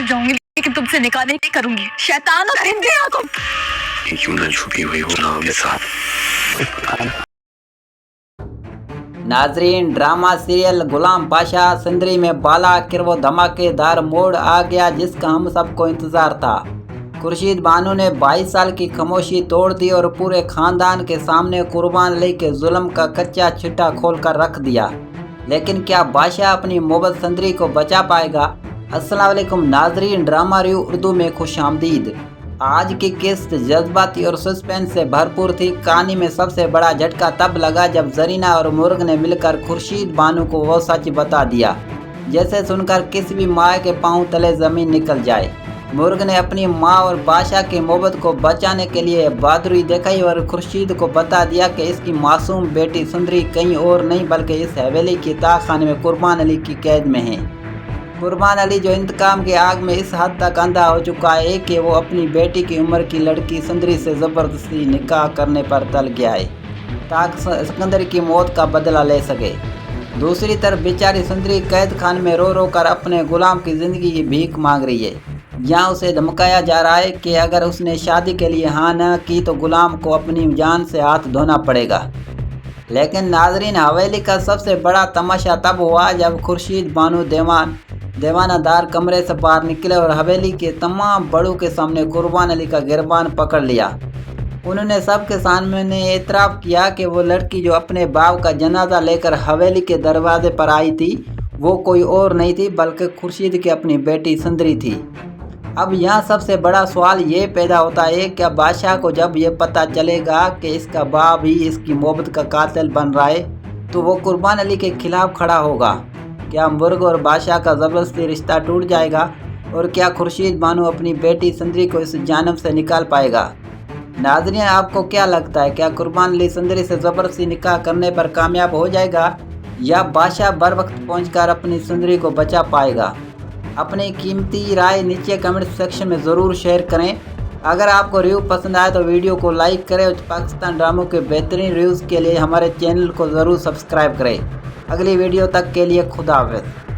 मर जाऊंगी लेकिन तुमसे निकाह नहीं करूंगी। शैतान और हिंदी आंखों क्यों न छुपी हुई हो नाम के साथ। नाजरीन, ड्रामा सीरियल गुलाम बादशाह सिंदरी में बाला आखिर वो धमाकेदार मोड़ आ गया जिसका हम सबको इंतज़ार था। खुर्शीद बानो ने 22 साल की खामोशी तोड़ दी और पूरे ख़ानदान के सामने कुर्बान अली के जुल्म का कच्चा चिट्ठा खोल कर रख दिया। लेकिन क्या बादशाह अपनी मोहब्बत सिंदरी को बचा पाएगा? अस्सलाम वालेकुम नाजरीन, ड्रामा रिव्यू उर्दू में खुश आमदीद। आज की किस्त जज्बाती और सस्पेंस से भरपूर थी। कहानी में सबसे बड़ा झटका तब लगा जब जरीना और मुर्ग ने मिलकर खुर्शीद बानो को वो सच बता दिया जैसे सुनकर किसी भी माँ के पांव तले ज़मीन निकल जाए। मुर्ग ने अपनी माँ और बादशाह की मोहब्बत को बचाने के लिए बहादुरी दिखाई और खुर्शीद को बता दिया कि इसकी मासूम बेटी सुंदरी कहीं और नहीं बल्कि इस हवेली की ताखाने में कुर्बान अली की कैद में है। कुर्बान अली जो इंतकाम के आग में इस हद तक अंधा हो चुका है कि वो अपनी बेटी की उम्र की लड़की सुंदरी से ज़बरदस्ती निकाह करने पर टल गया है ताकि सिकंदर की मौत का बदला ले सके। दूसरी तरफ बेचारी सुंदरी कैद खान में रो रो कर अपने गुलाम की ज़िंदगी की भीख मांग रही है। यहाँ उसे धमकाया जा रहा है कि अगर उसने शादी के लिए हाँ न की तो गुलाम को अपनी जान से हाथ धोना पड़ेगा। लेकिन नाजरीन, हवेली का सबसे बड़ा तमाशा तब हुआ जब खुर्शीद बानो देवानादार कमरे से बाहर निकले और हवेली के तमाम बड़ों के सामने कुर्बान अली का गिरबान पकड़ लिया। उन्होंने सबके सामने एतराफ़ किया कि वो लड़की जो अपने बाप का जनाजा लेकर हवेली के दरवाजे पर आई थी वो कोई और नहीं थी बल्कि खुर्शीद की अपनी बेटी सुंदरी थी। अब यहाँ सबसे बड़ा सवाल ये पैदा होता है, क्या बादशाह को जब ये पता चलेगा कि इसका बाप ही इसकी मोहब्बत का कातिल बन रहा है तो वो कुर्बान अली के खिलाफ खड़ा होगा? क्या मुर्ग और बादशाह का ज़बरदस्ती रिश्ता टूट जाएगा? और क्या खुर्शीद बानो अपनी बेटी सुंदरी को इस जानब से निकाल पाएगा? नाज़रीन, आपको क्या लगता है, क्या कुर्बान अली सुंदरी से ज़बरदस्ती निकाह करने पर कामयाब हो जाएगा या बादशाह बर वक्त पहुँच अपनी सुंदरी को बचा पाएगा? अपनी कीमती राय नीचे कमेंट सेक्शन में ज़रूर शेयर करें। अगर आपको रिव्यू पसंद आए तो वीडियो को लाइक करें और पाकिस्तान ड्रामों के बेहतरीन रिव्यूज़ के लिए हमारे चैनल को ज़रूर सब्सक्राइब करें। अगली वीडियो तक के लिए खुदा हाफ़िज़।